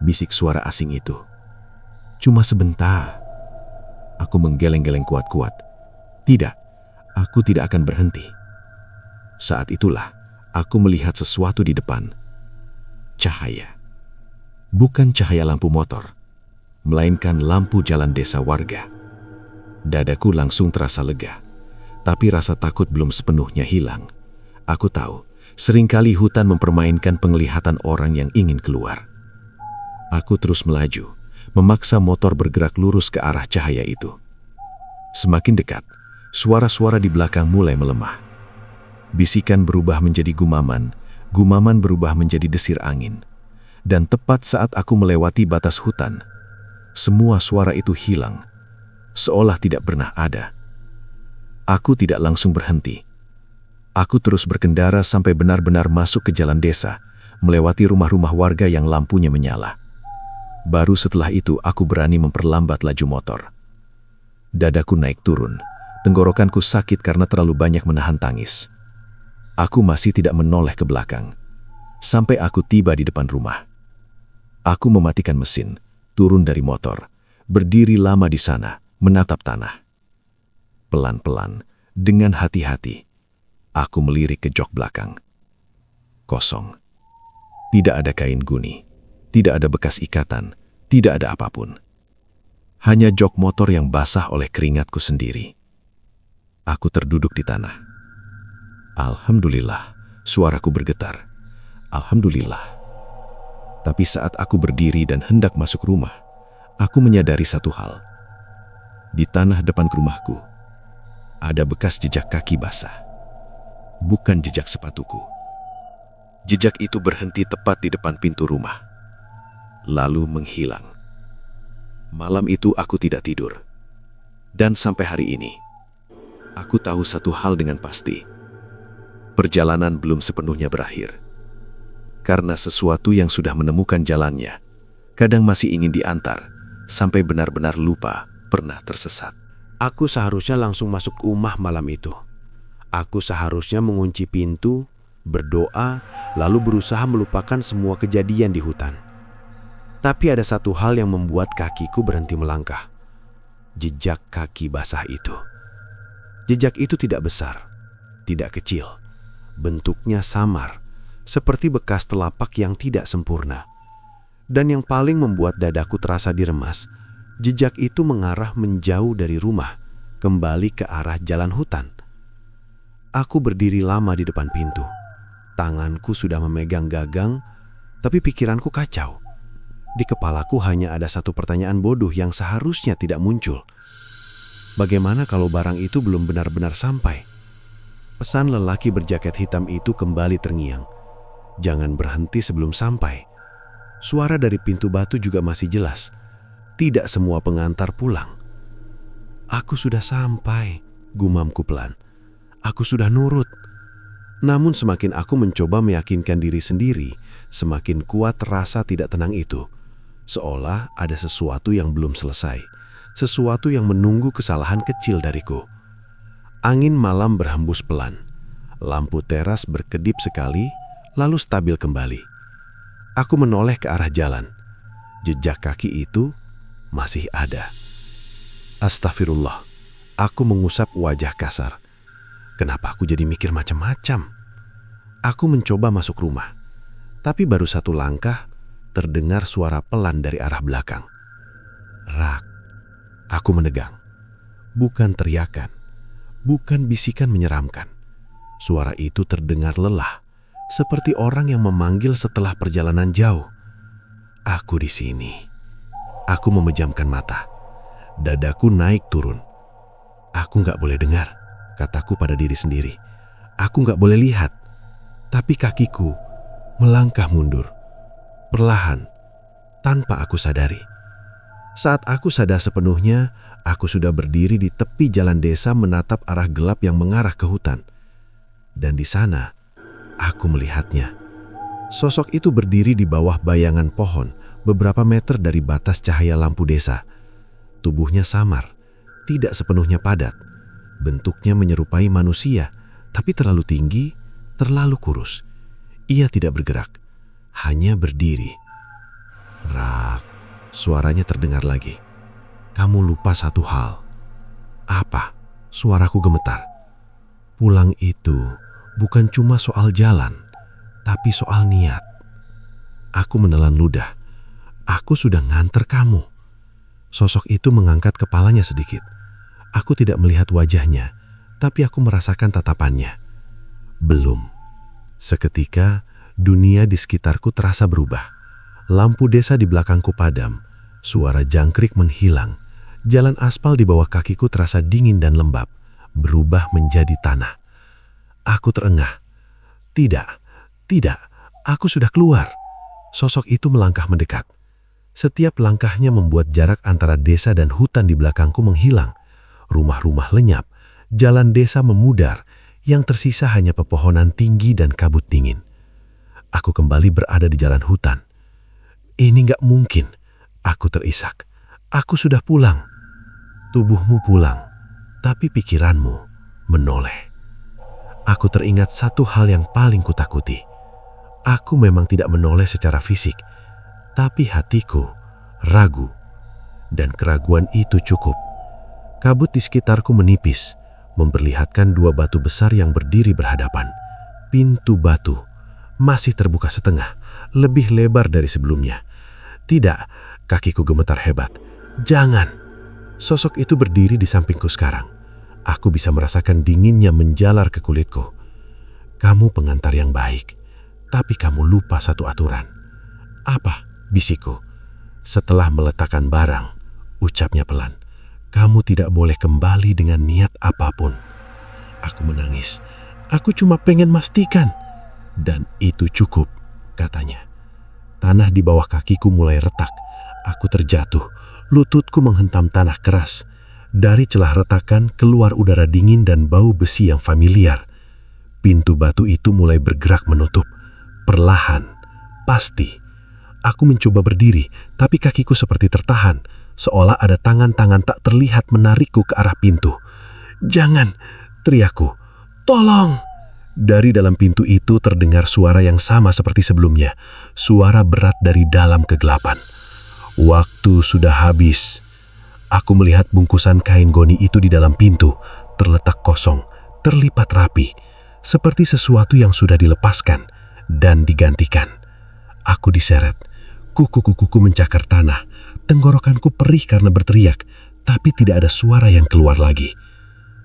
bisik suara asing itu. Cuma sebentar. Aku menggeleng-geleng kuat-kuat. Tidak, aku tidak akan berhenti. Saat itulah, aku melihat sesuatu di depan. Cahaya. Bukan cahaya lampu motor, melainkan lampu jalan desa warga. Dadaku langsung terasa lega, tapi rasa takut belum sepenuhnya hilang. Aku tahu, seringkali hutan mempermainkan penglihatan orang yang ingin keluar. Aku terus melaju, memaksa motor bergerak lurus ke arah cahaya itu. Semakin dekat, suara-suara di belakang mulai melemah. Bisikan berubah menjadi gumaman, gumaman berubah menjadi desir angin. Dan tepat saat aku melewati batas hutan, semua suara itu hilang, seolah tidak pernah ada. Aku tidak langsung berhenti. Aku terus berkendara sampai benar-benar masuk ke jalan desa, melewati rumah-rumah warga yang lampunya menyala. Baru setelah itu aku berani memperlambat laju motor. Dadaku naik turun, tenggorokanku sakit karena terlalu banyak menahan tangis. Aku masih tidak menoleh ke belakang, sampai aku tiba di depan rumah.
Aku mematikan mesin, turun dari motor, berdiri lama di sana, menatap tanah. Pelan-pelan, dengan hati-hati, aku melirik ke jok belakang. Kosong. Tidak ada kain guni, tidak ada bekas ikatan, tidak ada apapun. Hanya jok motor yang basah oleh keringatku sendiri. Aku terduduk di tanah. Alhamdulillah, suaraku bergetar. Alhamdulillah. Tapi saat aku berdiri dan hendak masuk rumah, aku menyadari satu hal. Di tanah depan rumahku, ada bekas jejak kaki basah. Bukan jejak sepatuku. Jejak itu berhenti tepat di depan pintu rumah, lalu menghilang. Malam itu aku tidak tidur. Dan sampai hari ini, aku tahu satu hal dengan pasti. Perjalanan belum sepenuhnya berakhir. Karena sesuatu yang sudah menemukan jalannya, kadang masih ingin diantar, sampai benar-benar lupa pernah tersesat.
Aku seharusnya langsung masuk rumah malam itu. Aku seharusnya mengunci pintu, berdoa, lalu berusaha melupakan semua kejadian di hutan. Tapi ada satu hal yang membuat kakiku berhenti melangkah. Jejak kaki basah itu. Jejak itu tidak besar, tidak kecil. Bentuknya samar, seperti bekas telapak yang tidak sempurna. Dan yang paling membuat dadaku terasa diremas, jejak itu mengarah menjauh dari rumah, kembali ke arah jalan hutan. Aku berdiri lama di depan pintu. Tanganku sudah memegang gagang, tapi pikiranku kacau. Di kepalaku hanya ada satu pertanyaan bodoh yang seharusnya tidak muncul. Bagaimana kalau barang itu belum benar-benar sampai? Pesan lelaki berjaket hitam itu kembali terngiang. Jangan berhenti sebelum sampai. Suara dari pintu batu juga masih jelas. Tidak semua pengantar pulang. Aku sudah sampai, gumamku pelan. Aku sudah nurut. Namun semakin aku mencoba meyakinkan diri sendiri, semakin kuat rasa tidak tenang itu. Seolah ada sesuatu yang belum selesai, sesuatu yang menunggu kesalahan kecil dariku. Angin malam berhembus pelan. Lampu teras berkedip sekali, lalu stabil kembali. Aku menoleh ke arah jalan. Jejak kaki itu masih ada. Astagfirullah, aku mengusap wajah kasar. Kenapa aku jadi mikir macam-macam? Aku mencoba masuk rumah, tapi baru satu langkah, terdengar suara pelan dari arah belakang. Rak. Aku menegang. Bukan teriakan, bukan bisikan menyeramkan. Suara itu terdengar lelah, seperti orang yang memanggil setelah perjalanan jauh. Aku di sini. Aku memejamkan mata. Dadaku naik turun. Aku nggak boleh dengar, kataku pada diri sendiri. Aku nggak boleh lihat, tapi kakiku melangkah mundur. Perlahan, tanpa aku sadari. Saat aku sadar sepenuhnya, aku sudah berdiri di tepi jalan desa menatap arah gelap yang mengarah ke hutan. Dan di sana, aku melihatnya. Sosok itu berdiri di bawah bayangan pohon, beberapa meter dari batas cahaya lampu desa. Tubuhnya samar, tidak sepenuhnya padat. Bentuknya menyerupai manusia, tapi terlalu tinggi, terlalu kurus. Ia tidak bergerak. Hanya berdiri. Rak, suaranya terdengar lagi. Kamu lupa satu hal. Apa? Suaraku gemetar. Pulang itu bukan cuma soal jalan, tapi soal niat. Aku menelan ludah. Aku sudah nganter kamu. Sosok itu mengangkat kepalanya sedikit. Aku tidak melihat wajahnya, tapi aku merasakan tatapannya. Belum. Seketika, dunia di sekitarku terasa berubah. Lampu desa di belakangku padam, suara jangkrik menghilang. Jalan aspal di bawah kakiku terasa dingin dan lembab, berubah menjadi tanah. Aku terengah. Tidak, aku sudah keluar. Sosok itu melangkah mendekat. Setiap langkahnya membuat jarak antara desa dan hutan di belakangku menghilang. Rumah-rumah lenyap, jalan desa memudar, yang tersisa hanya pepohonan tinggi dan kabut dingin. Aku kembali berada di jalan hutan. Ini gak mungkin. Aku terisak. Aku sudah pulang. Tubuhmu pulang, tapi pikiranmu menoleh. Aku teringat satu hal yang paling kutakuti. Aku memang tidak menoleh secara fisik,
Tapi hatiku ragu, dan keraguan itu cukup. Kabut di sekitarku menipis, memperlihatkan dua batu besar yang berdiri berhadapan. Pintu batu masih terbuka setengah, lebih lebar dari sebelumnya. Tidak, kakiku gemetar hebat. Jangan! Sosok itu berdiri di sampingku sekarang. Aku bisa merasakan dinginnya menjalar ke kulitku. Kamu pengantar yang baik, tapi kamu lupa satu aturan. Apa? Bisikku. Setelah meletakkan barang, ucapnya pelan. Kamu tidak boleh kembali dengan niat apapun. Aku menangis. Aku cuma pengen mastikan. Dan itu cukup, katanya. Tanah di bawah kakiku mulai retak. Aku terjatuh. Lututku menghentam tanah keras. Dari celah retakan keluar udara dingin dan bau besi yang familiar. Pintu batu itu mulai bergerak menutup. Perlahan, pasti. Aku mencoba berdiri, tapi kakiku seperti tertahan. Seolah ada tangan-tangan tak terlihat menarikku ke arah pintu. Jangan, teriakku. Tolong! Dari dalam pintu itu terdengar suara yang sama seperti sebelumnya. Suara berat dari dalam kegelapan. Waktu sudah habis. Aku melihat bungkusan kain goni itu di dalam pintu, terletak kosong, terlipat rapi, seperti sesuatu yang sudah dilepaskan dan digantikan. Aku diseret. Kuku-kukuku mencakar tanah. Tenggorokanku perih karena berteriak, tapi tidak ada suara yang keluar lagi.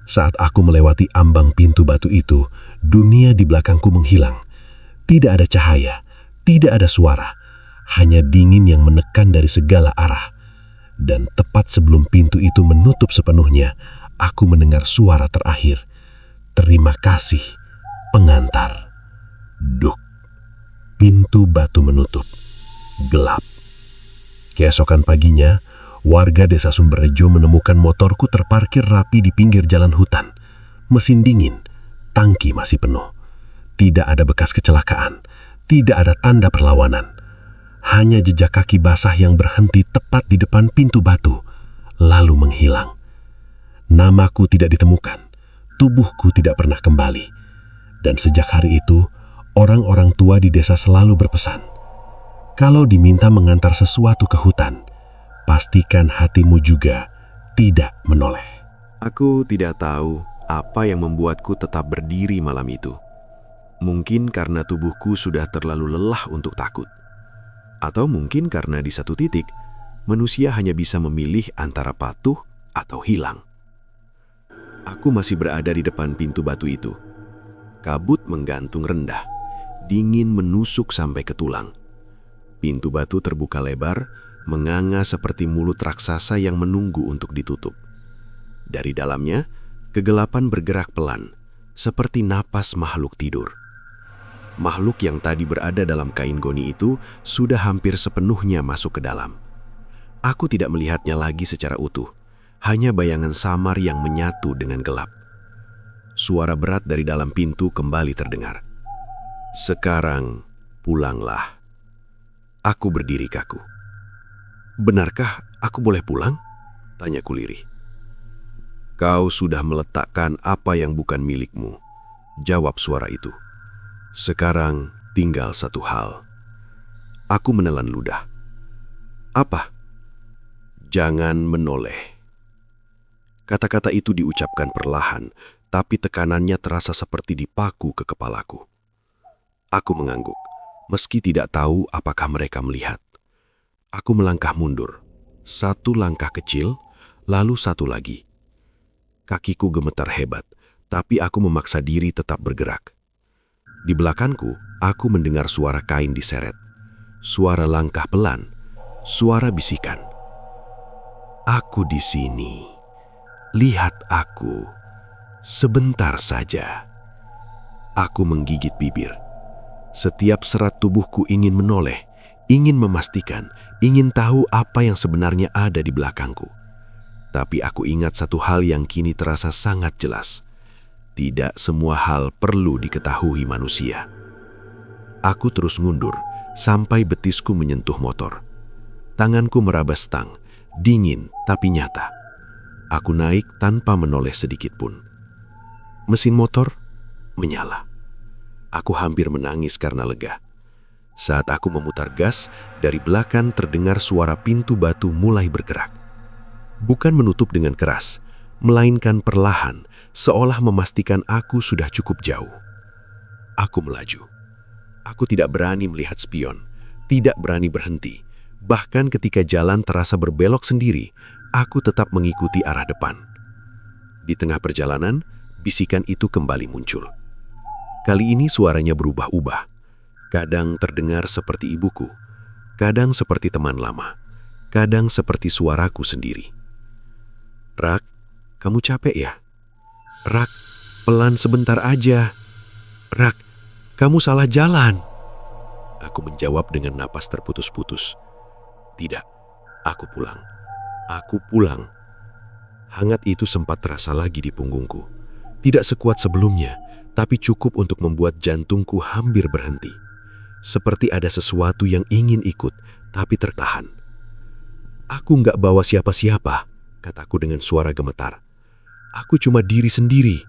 Saat aku melewati ambang pintu batu itu, dunia di belakangku menghilang. Tidak ada cahaya, tidak ada suara, hanya dingin yang menekan dari segala arah. Dan tepat sebelum pintu itu menutup sepenuhnya, aku mendengar suara terakhir. Terima kasih, pengantar. Duk. Pintu batu menutup. Gelap. Keesokan paginya, warga desa Sumberrejo menemukan motorku terparkir rapi di pinggir jalan hutan. Mesin dingin, tangki masih penuh. Tidak ada bekas kecelakaan, tidak ada tanda perlawanan. Hanya jejak kaki basah yang berhenti tepat di depan pintu batu, lalu menghilang. Namaku tidak ditemukan, tubuhku tidak pernah kembali. Dan sejak hari itu, orang-orang tua di desa selalu berpesan, kalau diminta mengantar sesuatu ke hutan, pastikan hatimu juga tidak menoleh.
Aku tidak tahu apa yang membuatku tetap berdiri malam itu. Mungkin karena tubuhku sudah terlalu lelah untuk takut. Atau mungkin karena di satu titik, manusia hanya bisa memilih antara patuh atau hilang. Aku masih berada di depan pintu batu itu. Kabut menggantung rendah, dingin menusuk sampai ke tulang. Pintu batu terbuka lebar, menganga seperti mulut raksasa yang menunggu untuk ditutup. Dari dalamnya, kegelapan bergerak pelan, seperti napas makhluk tidur. Makhluk yang tadi berada dalam kain goni itu sudah hampir sepenuhnya masuk ke dalam. Aku tidak melihatnya lagi secara utuh, hanya bayangan samar yang menyatu dengan gelap. Suara berat dari dalam pintu kembali terdengar. Sekarang, pulanglah. Aku berdiri kaku. Benarkah aku boleh pulang? Tanyaku lirih. Kau sudah meletakkan apa yang bukan milikmu, jawab suara itu. Sekarang tinggal satu hal. Aku menelan ludah. Apa? Jangan menoleh. Kata-kata itu diucapkan perlahan, tapi tekanannya terasa seperti dipaku ke kepalaku. Aku mengangguk, meski tidak tahu apakah mereka melihat. Aku melangkah mundur, satu langkah kecil, lalu satu lagi. Kakiku gemetar hebat, tapi aku memaksa diri tetap bergerak. Di belakangku, aku mendengar suara kain diseret, suara langkah pelan, suara bisikan. Aku di sini, lihat aku, sebentar saja. Aku menggigit bibir. Setiap serat tubuhku ingin menoleh, ingin memastikan, ingin tahu apa yang sebenarnya ada di belakangku. Tapi aku ingat satu hal yang kini terasa sangat jelas. Tidak semua hal perlu diketahui manusia. Aku terus mundur sampai betisku menyentuh motor. Tanganku meraba stang, dingin tapi nyata. Aku naik tanpa menoleh sedikit pun. Mesin motor menyala. Aku hampir menangis karena lega. Saat aku memutar gas, dari belakang terdengar suara pintu batu mulai bergerak. Bukan menutup dengan keras, melainkan perlahan, seolah memastikan aku sudah cukup jauh. Aku melaju. Aku tidak berani melihat spion, tidak berani berhenti. Bahkan ketika jalan terasa berbelok sendiri, aku tetap mengikuti arah depan. Di tengah perjalanan, bisikan itu kembali muncul. Kali ini suaranya berubah-ubah. Kadang terdengar seperti ibuku, kadang seperti teman lama, kadang seperti suaraku sendiri. "Rak, kamu capek ya? Rak, pelan sebentar aja. Rak, kamu salah jalan." Aku menjawab dengan napas terputus-putus. "Tidak, aku pulang. Aku pulang." Hangat itu sempat terasa lagi di punggungku. Tidak sekuat sebelumnya, tapi cukup untuk membuat jantungku hampir berhenti. Seperti ada sesuatu yang ingin ikut, tapi tertahan. "Aku nggak bawa siapa-siapa," kataku dengan suara gemetar. "Aku cuma diri sendiri."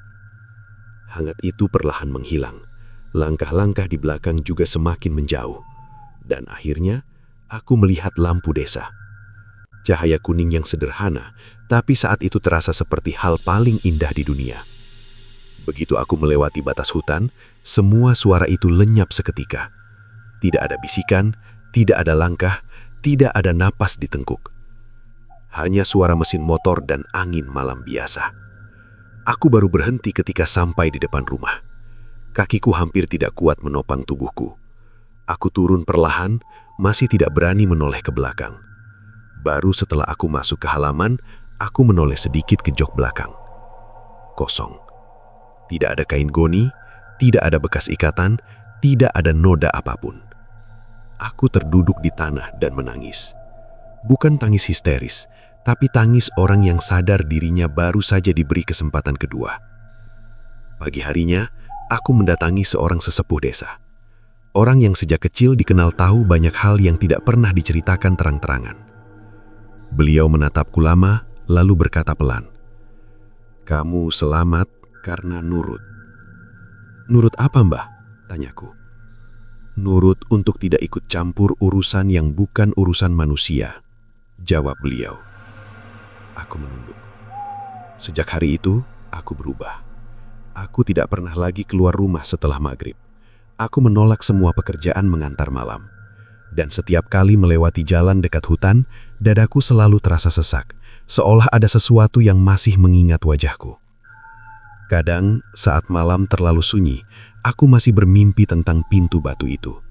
Hangat itu perlahan menghilang. Langkah-langkah di belakang juga semakin menjauh. Dan akhirnya, aku melihat lampu desa. Cahaya kuning yang sederhana, tapi saat itu terasa seperti hal paling indah di dunia. Begitu aku melewati batas hutan, semua suara itu lenyap seketika. Tidak ada bisikan, tidak ada langkah, tidak ada napas di tengkuk. Hanya suara mesin motor dan angin malam biasa. Aku baru berhenti ketika sampai di depan rumah. Kakiku hampir tidak kuat menopang tubuhku. Aku turun perlahan, masih tidak berani menoleh ke belakang. Baru setelah aku masuk ke halaman, aku menoleh sedikit ke jok belakang. Kosong. Tidak ada kain goni, tidak ada bekas ikatan, tidak ada noda apapun. Aku terduduk di tanah dan menangis. Bukan tangis histeris, tapi tangis orang yang sadar dirinya baru saja diberi kesempatan kedua. Pagi harinya, aku mendatangi seorang sesepuh desa. Orang yang sejak kecil dikenal tahu banyak hal yang tidak pernah diceritakan terang-terangan. Beliau menatapku lama, lalu berkata pelan, "Kamu selamat karena nurut." "Nurut apa, Mbah?" tanyaku. "Nurut untuk tidak ikut campur urusan yang bukan urusan manusia," jawab beliau. Aku menunduk. Sejak hari itu, aku berubah. Aku tidak pernah lagi keluar rumah setelah maghrib. Aku menolak semua pekerjaan mengantar malam. Dan setiap kali melewati jalan dekat hutan, dadaku selalu terasa sesak, seolah ada sesuatu yang masih mengingat wajahku. Kadang, saat malam terlalu sunyi, aku masih bermimpi tentang pintu batu itu,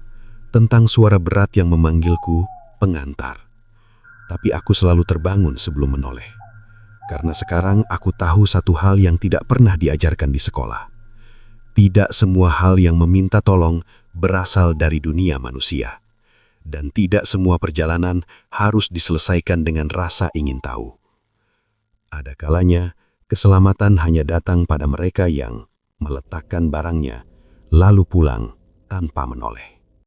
tentang suara berat yang memanggilku pengantar. Tapi aku selalu terbangun sebelum menoleh. Karena sekarang aku tahu satu hal yang tidak pernah diajarkan di sekolah. Tidak semua hal yang meminta tolong berasal dari dunia manusia. Dan tidak semua perjalanan harus diselesaikan dengan rasa ingin tahu. Ada kalanya, keselamatan hanya datang pada mereka yang meletakkan barangnya, lalu pulang tanpa menoleh.